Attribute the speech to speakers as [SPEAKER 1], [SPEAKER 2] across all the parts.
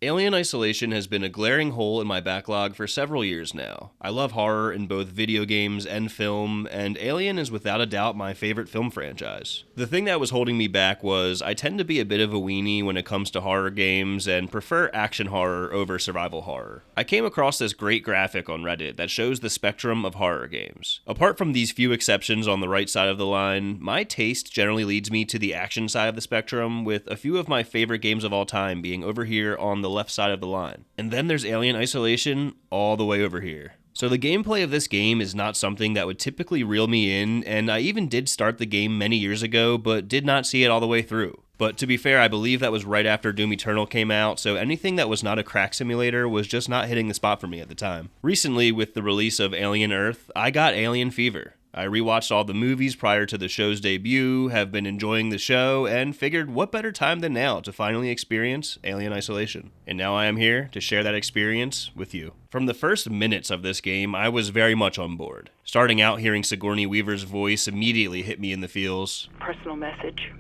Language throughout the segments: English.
[SPEAKER 1] Alien Isolation has been a glaring hole in my backlog for several years now. I love horror in both video games and film, and Alien is without a doubt my favorite film franchise. The thing that was holding me back was I tend to be a bit of a weenie when it comes to horror games and prefer action horror over survival horror. I came across this great graphic on Reddit that shows the spectrum of horror games. Apart from these few exceptions on the right side of the line, my taste generally leads me to the action side of the spectrum, with a few of my favorite games of all time being over here on the left side of the line. And then there's Alien Isolation all the way over here. So the gameplay of this game is not something that would typically reel me in, and I even did start the game many years ago, but did not see it all the way through. But to be fair, I believe that was right after Doom Eternal came out, so anything that was not a crack simulator was just not hitting the spot for me at the time. Recently, with the release of Alien Earth, I got Alien Fever. I rewatched all the movies prior to the show's debut, have been enjoying the show, and figured what better time than now to finally experience Alien Isolation. And now I am here to share that experience with you. From the first minutes of this game, I was very much on board. Starting out hearing Sigourney Weaver's voice immediately hit me in the feels.
[SPEAKER 2] Personal message.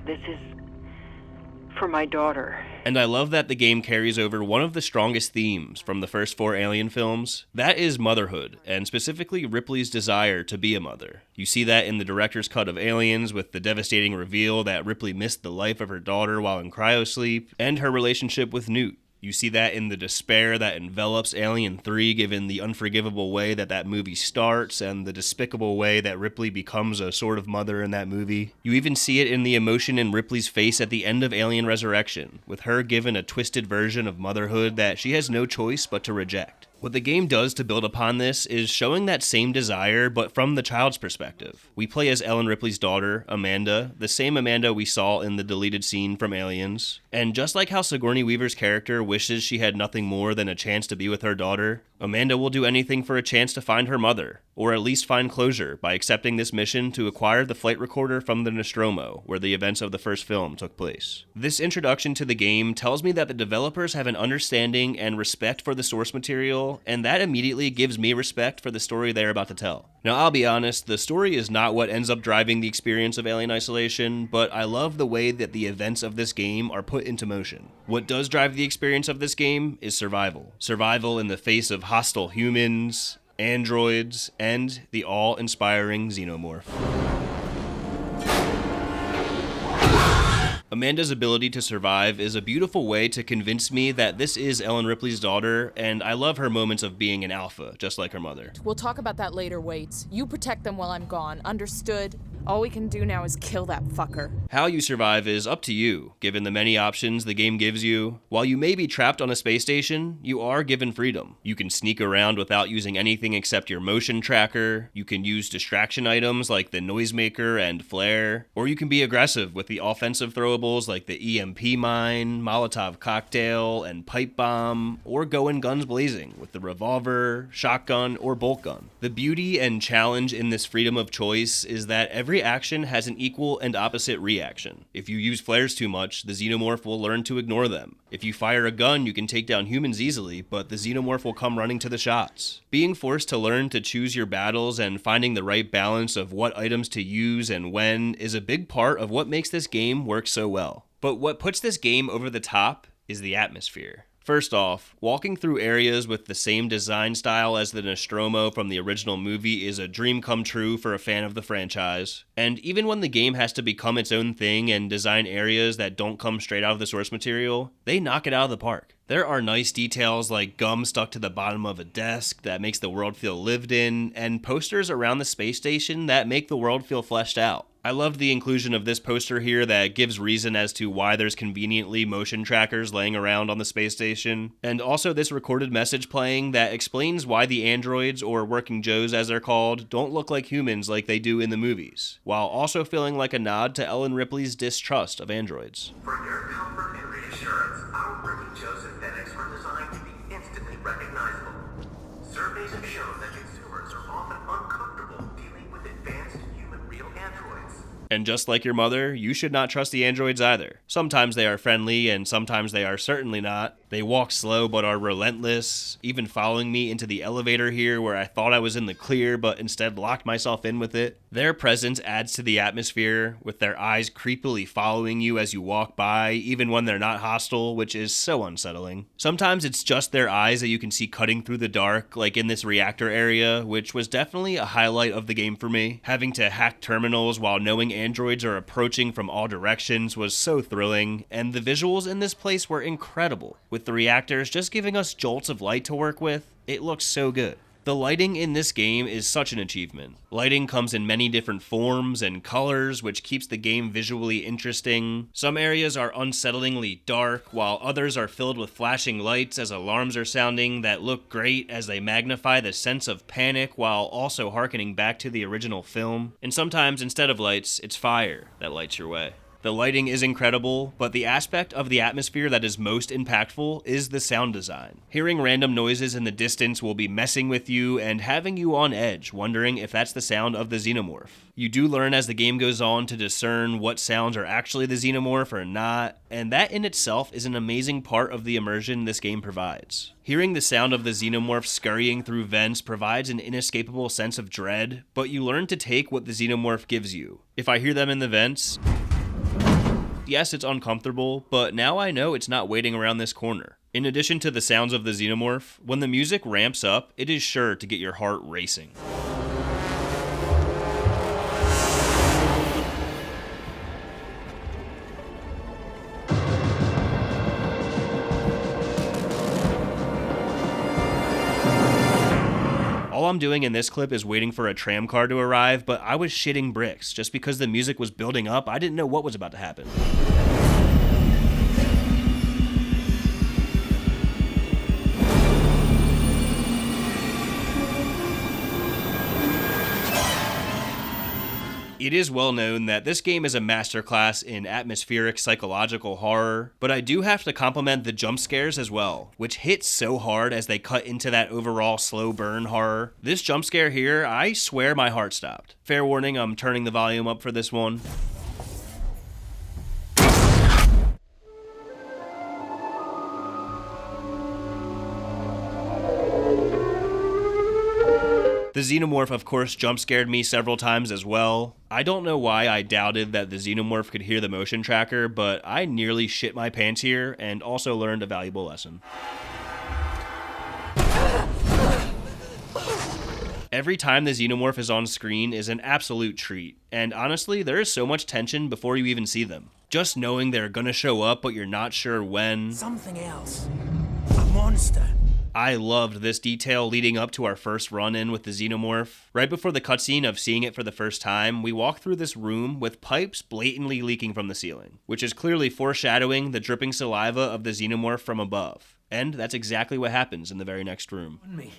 [SPEAKER 2] This is for my daughter.
[SPEAKER 1] And I love that the game carries over one of the strongest themes from the first 4 Alien films. That is motherhood, and specifically Ripley's desire to be a mother. You see that in the director's cut of Aliens with the devastating reveal that Ripley missed the life of her daughter while in cryosleep, and her relationship with Newt. You see that in the despair that envelops Alien 3, given the unforgivable way that movie starts and the despicable way that Ripley becomes a sort of mother in that movie. You even see it in the emotion in Ripley's face at the end of Alien Resurrection, with her given a twisted version of motherhood that she has no choice but to reject. What the game does to build upon this is showing that same desire, but from the child's perspective. We play as Ellen Ripley's daughter, Amanda, the same Amanda we saw in the deleted scene from Aliens. And just like how Sigourney Weaver's character wishes she had nothing more than a chance to be with her daughter, Amanda will do anything for a chance to find her mother, or at least find closure by accepting this mission to acquire the flight recorder from the Nostromo, where the events of the first film took place. This introduction to the game tells me that the developers have an understanding and respect for the source material, and that immediately gives me respect for the story they're about to tell. Now, I'll be honest, the story is not what ends up driving the experience of Alien Isolation, but I love the way that the events of this game are put into motion. What does drive the experience of this game is survival. Survival in the face of hostile humans, androids, and the awe-inspiring Xenomorph. Amanda's ability to survive is a beautiful way to convince me that this is Ellen Ripley's daughter, and I love her moments of being an alpha, just like her mother.
[SPEAKER 3] We'll talk about that later, Waits. You protect them while I'm gone, understood? All we can do now is kill that fucker.
[SPEAKER 1] How you survive is up to you, given the many options the game gives you. While you may be trapped on a space station, you are given freedom. You can sneak around without using anything except your motion tracker, you can use distraction items like the noisemaker and flare, or you can be aggressive with the offensive throwables like the EMP mine, Molotov cocktail, and pipe bomb, or go in guns blazing with the revolver, shotgun, or bolt gun. The beauty and challenge in this freedom of choice is that every action has an equal and opposite reaction. If you use flares too much, the Xenomorph will learn to ignore them. If you fire a gun, you can take down humans easily, but the Xenomorph will come running to the shots. Being forced to learn to choose your battles and finding the right balance of what items to use and when is a big part of what makes this game work so well. But what puts this game over the top is the atmosphere. First off, walking through areas with the same design style as the Nostromo from the original movie is a dream come true for a fan of the franchise. And even when the game has to become its own thing and design areas that don't come straight out of the source material, they knock it out of the park. There are nice details like gum stuck to the bottom of a desk that makes the world feel lived in, and posters around the space station that make the world feel fleshed out. I love the inclusion of this poster here that gives reason as to why there's conveniently motion trackers laying around on the space station, and also this recorded message playing that explains why the androids, or working Joes as they're called, don't look like humans like they do in the movies, while also feeling like a nod to Ellen Ripley's distrust of androids.
[SPEAKER 4] For your comfort and reassurance, our working Joe synthetics are designed to be instantly recognizable. Surveys have shown that consumers are often uncomfortable dealing with advanced human real androids.
[SPEAKER 1] And just like your mother, you should not trust the androids either. Sometimes they are friendly, and sometimes they are certainly not. They walk slow but are relentless, even following me into the elevator here where I thought I was in the clear but instead locked myself in with it. Their presence adds to the atmosphere, with their eyes creepily following you as you walk by, even when they're not hostile, which is so unsettling. Sometimes it's just their eyes that you can see cutting through the dark, like in this reactor area, which was definitely a highlight of the game for me. Having to hack terminals while knowing androids are approaching from all directions was so thrilling, and the visuals in this place were incredible. With the reactors just giving us jolts of light to work with, it looks so good. The lighting in this game is such an achievement. Lighting comes in many different forms and colors, which keeps the game visually interesting. Some areas are unsettlingly dark, while others are filled with flashing lights as alarms are sounding that look great as they magnify the sense of panic while also harkening back to the original film. And sometimes, instead of lights, it's fire that lights your way. The lighting is incredible, but the aspect of the atmosphere that is most impactful is the sound design. Hearing random noises in the distance will be messing with you and having you on edge, wondering if that's the sound of the Xenomorph. You do learn as the game goes on to discern what sounds are actually the Xenomorph or not, and that in itself is an amazing part of the immersion this game provides. Hearing the sound of the Xenomorph scurrying through vents provides an inescapable sense of dread, but you learn to take what the Xenomorph gives you. If I hear them in the vents, yes, it's uncomfortable, but now I know it's not waiting around this corner. In addition to the sounds of the Xenomorph, when the music ramps up, it is sure to get your heart racing. All I'm doing in this clip is waiting for a tram car to arrive, but I was shitting bricks. Just because the music was building up, I didn't know what was about to happen. It is well known that this game is a masterclass in atmospheric psychological horror, but I do have to compliment the jump scares as well, which hit so hard as they cut into that overall slow burn horror. This jump scare here, I swear my heart stopped. Fair warning, I'm turning the volume up for this one. The Xenomorph, of course, jump scared me several times as well. I don't know why I doubted that the Xenomorph could hear the motion tracker, but I nearly shit my pants here and also learned a valuable lesson. Every time the Xenomorph is on screen is an absolute treat, and honestly, there is so much tension before you even see them. Just knowing they're gonna show up, but you're not sure when.
[SPEAKER 5] Something else. A monster.
[SPEAKER 1] I loved this detail leading up to our first run-in with the Xenomorph. Right before the cutscene of seeing it for the first time, we walk through this room with pipes blatantly leaking from the ceiling, which is clearly foreshadowing the dripping saliva of the Xenomorph from above. And that's exactly what happens in the very next room.
[SPEAKER 5] Me.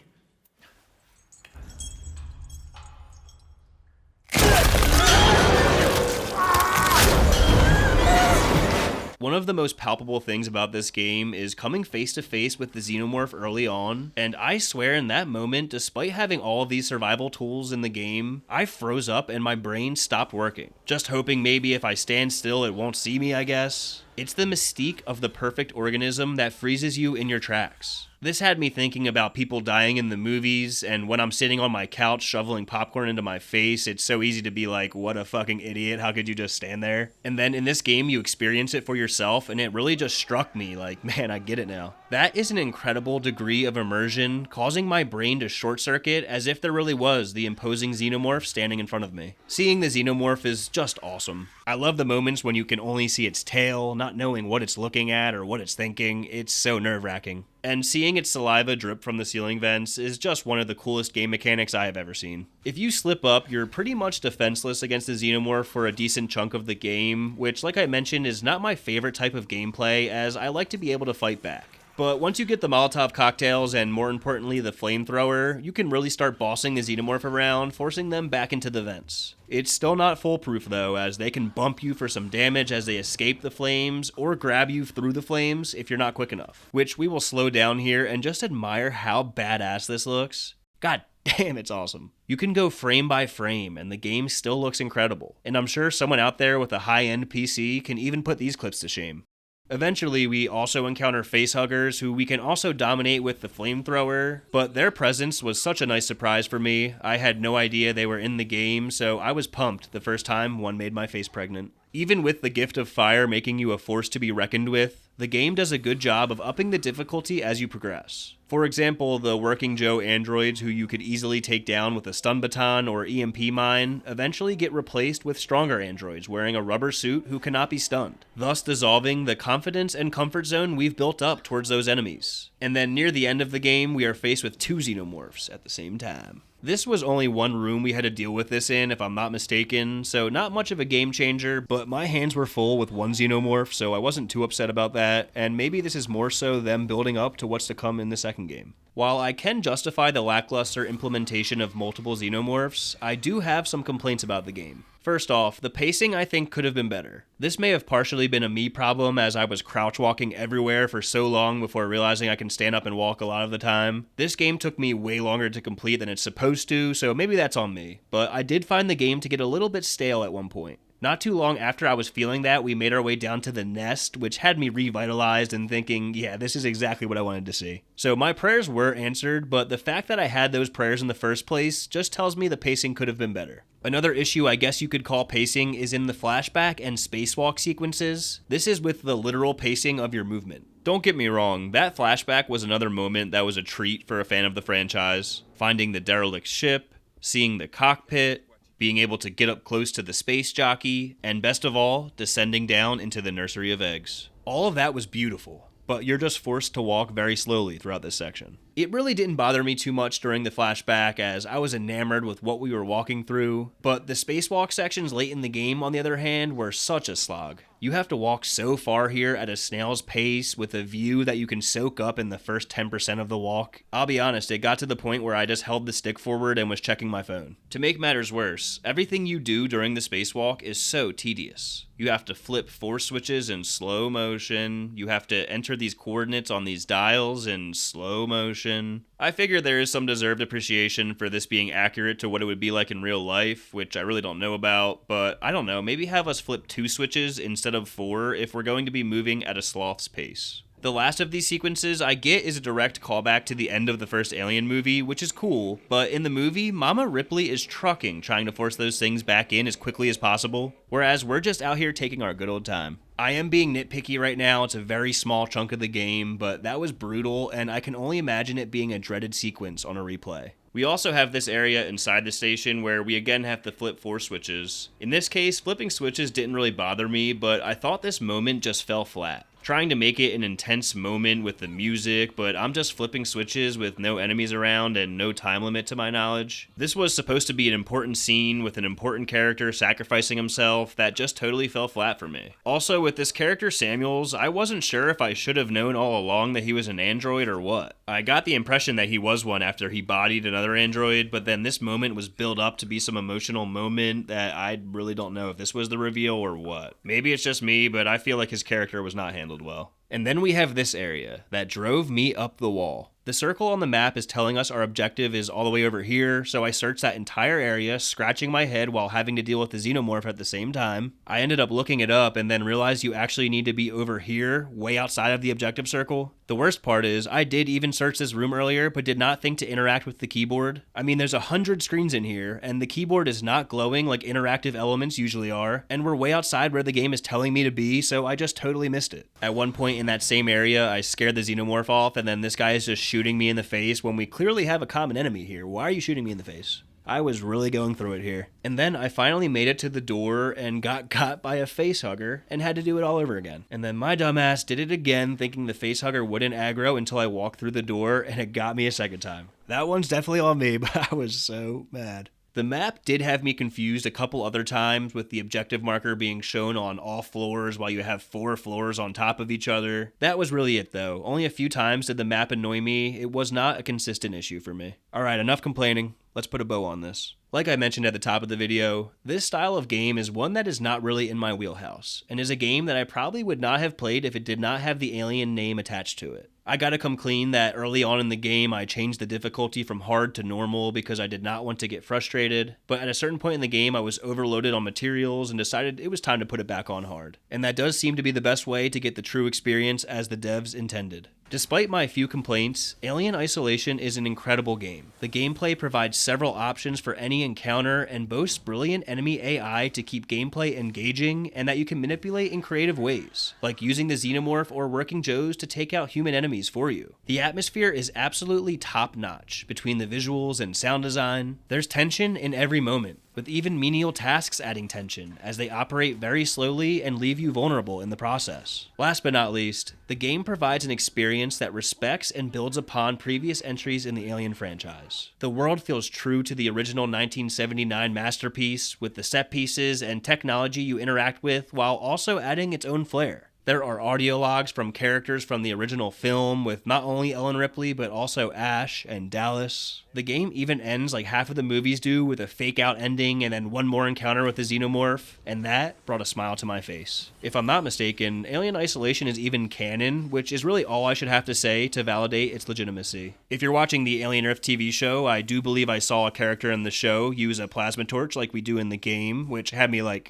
[SPEAKER 1] One of the most palpable things about this game is coming face to face with the Xenomorph early on, and I swear in that moment, despite having all of these survival tools in the game, I froze up and my brain stopped working. Just hoping maybe if I stand still it won't see me, I guess. It's the mystique of the perfect organism that freezes you in your tracks. This had me thinking about people dying in the movies, and when I'm sitting on my couch shoveling popcorn into my face, it's so easy to be like, what a fucking idiot, how could you just stand there? And then in this game, you experience it for yourself, and it really just struck me like, man, I get it now. That is an incredible degree of immersion, causing my brain to short circuit as if there really was the imposing Xenomorph standing in front of me. Seeing the Xenomorph is just awesome. I love the moments when you can only see its tail, not knowing what it's looking at or what it's thinking. It's so nerve-wracking. And seeing its saliva drip from the ceiling vents is just one of the coolest game mechanics I have ever seen. If you slip up, you're pretty much defenseless against the Xenomorph for a decent chunk of the game, which, like I mentioned, is not my favorite type of gameplay, as I like to be able to fight back. But once you get the Molotov cocktails and, more importantly, the flamethrower, you can really start bossing the Xenomorph around, forcing them back into the vents. It's still not foolproof though, as they can bump you for some damage as they escape the flames, or grab you through the flames if you're not quick enough. Which we will slow down here and just admire how badass this looks. God damn, it's awesome. You can go frame by frame and the game still looks incredible. And I'm sure someone out there with a high-end PC can even put these clips to shame. Eventually, we also encounter facehuggers who we can also dominate with the flamethrower, but their presence was such a nice surprise for me. I had no idea they were in the game, so I was pumped the first time one made my face pregnant. Even with the gift of fire making you a force to be reckoned with, the game does a good job of upping the difficulty as you progress. For example, the Working Joe androids who you could easily take down with a stun baton or EMP mine eventually get replaced with stronger androids wearing a rubber suit who cannot be stunned, thus dissolving the confidence and comfort zone we've built up towards those enemies. And then near the end of the game, we are faced with 2 Xenomorphs at the same time. This was only one room we had to deal with this in, if I'm not mistaken, so not much of a game changer, but my hands were full with 1 Xenomorph, so I wasn't too upset about that, and maybe this is more so them building up to what's to come in the second game. While I can justify the lackluster implementation of multiple Xenomorphs, I do have some complaints about the game. First off, the pacing I think could have been better. This may have partially been a me problem as I was crouch walking everywhere for so long before realizing I can stand up and walk a lot of the time. This game took me way longer to complete than it's supposed to, so maybe that's on me. But I did find the game to get a little bit stale at one point. Not too long after I was feeling that, we made our way down to the nest, which had me revitalized and thinking, yeah, this is exactly what I wanted to see. So my prayers were answered, but the fact that I had those prayers in the first place just tells me the pacing could have been better. Another issue I guess you could call pacing is in the flashback and spacewalk sequences. This is with the literal pacing of your movement. Don't get me wrong, that flashback was another moment that was a treat for a fan of the franchise. Finding the derelict ship, seeing the cockpit, being able to get up close to the space jockey, and best of all, descending down into the nursery of eggs. All of that was beautiful, but you're just forced to walk very slowly throughout this section. It really didn't bother me too much during the flashback as I was enamored with what we were walking through, but the spacewalk sections late in the game, on the other hand, were such a slog. You have to walk so far here at a snail's pace with a view that you can soak up in the first 10% of the walk. I'll be honest, it got to the point where I just held the stick forward and was checking my phone. To make matters worse, everything you do during the spacewalk is so tedious. You have to flip force switches in slow motion, you have to enter these coordinates on these dials in slow motion. I figure there is some deserved appreciation for this being accurate to what it would be like in real life, which I really don't know about, but I don't know, maybe have us flip 2 switches instead of 4 if we're going to be moving at a sloth's pace. The last of these sequences I get is a direct callback to the end of the first Alien movie, which is cool, but in the movie, Mama Ripley is trucking trying to force those things back in as quickly as possible, whereas we're just out here taking our good old time. I am being nitpicky right now, it's a very small chunk of the game, but that was brutal, and I can only imagine it being a dreaded sequence on a replay. We also have this area inside the station where we again have to flip 4 switches. In this case, flipping switches didn't really bother me, but I thought this moment just fell flat. Trying to make it an intense moment with the music, but I'm just flipping switches with no enemies around and no time limit to my knowledge. This was supposed to be an important scene with an important character sacrificing himself that just totally fell flat for me. Also, with this character Samuels, I wasn't sure if I should have known all along that he was an android or what. I got the impression that he was one after he bodied another android, but then this moment was built up to be some emotional moment that I really don't know if this was the reveal or what. Maybe it's just me, but I feel like his character was not handled well. And then we have this area that drove me up the wall. The circle on the map is telling us our objective is all the way over here, so I searched that entire area, scratching my head while having to deal with the Xenomorph at the same time. I ended up looking it up and then realized you actually need to be over here, way outside of the objective circle. The worst part is, I did even search this room earlier, but did not think to interact with the keyboard. I mean, there's 100 screens in here, and the keyboard is not glowing like interactive elements usually are, and we're way outside where the game is telling me to be, so I just totally missed it. At one point in that same area, I scared the Xenomorph off, and then this guy is just shooting me in the face when we clearly have a common enemy here. Why are you shooting me in the face? I was really going through it here. And then I finally made it to the door and got caught by a facehugger and had to do it all over again. And then my dumbass did it again thinking the facehugger wouldn't aggro until I walked through the door, and it got me a second time. That one's definitely on me, but I was so mad. The map did have me confused a couple other times with the objective marker being shown on all floors while you have 4 floors on top of each other. That was really it though. Only a few times did the map annoy me. It was not a consistent issue for me. Alright, enough complaining. Let's put a bow on this. Like I mentioned at the top of the video, this style of game is one that is not really in my wheelhouse, and is a game that I probably would not have played if it did not have the Alien name attached to it. I gotta come clean that early on in the game I changed the difficulty from hard to normal because I did not want to get frustrated, but at a certain point in the game I was overloaded on materials and decided it was time to put it back on hard. And that does seem to be the best way to get the true experience as the devs intended. Despite my few complaints, Alien Isolation is an incredible game. The gameplay provides several options for any encounter and boasts brilliant enemy AI to keep gameplay engaging and that you can manipulate in creative ways, like using the Xenomorph or working Joes to take out human enemies for you. The atmosphere is absolutely top-notch between the visuals and sound design. There's tension in every moment, with even menial tasks adding tension, as they operate very slowly and leave you vulnerable in the process. Last but not least, the game provides an experience that respects and builds upon previous entries in the Alien franchise. The world feels true to the original 1979 masterpiece, with the set pieces and technology you interact with, while also adding its own flair. There are audio logs from characters from the original film with not only Ellen Ripley, but also Ash and Dallas. The game even ends like half of the movies do, with a fake out ending and then one more encounter with the Xenomorph, and that brought a smile to my face. If I'm not mistaken, Alien Isolation is even canon, which is really all I should have to say to validate its legitimacy. If you're watching the Alien Earth TV show, I do believe I saw a character in the show use a plasma torch like we do in the game, which had me like,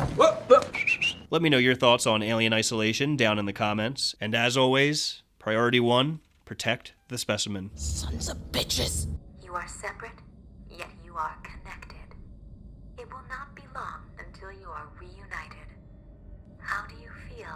[SPEAKER 1] Let me know your thoughts on Alien Isolation down in the comments. And as always, priority 1, protect the specimen.
[SPEAKER 3] Sons of bitches!
[SPEAKER 6] You are separate, yet you are connected. It will not be long until you are reunited. How do you feel?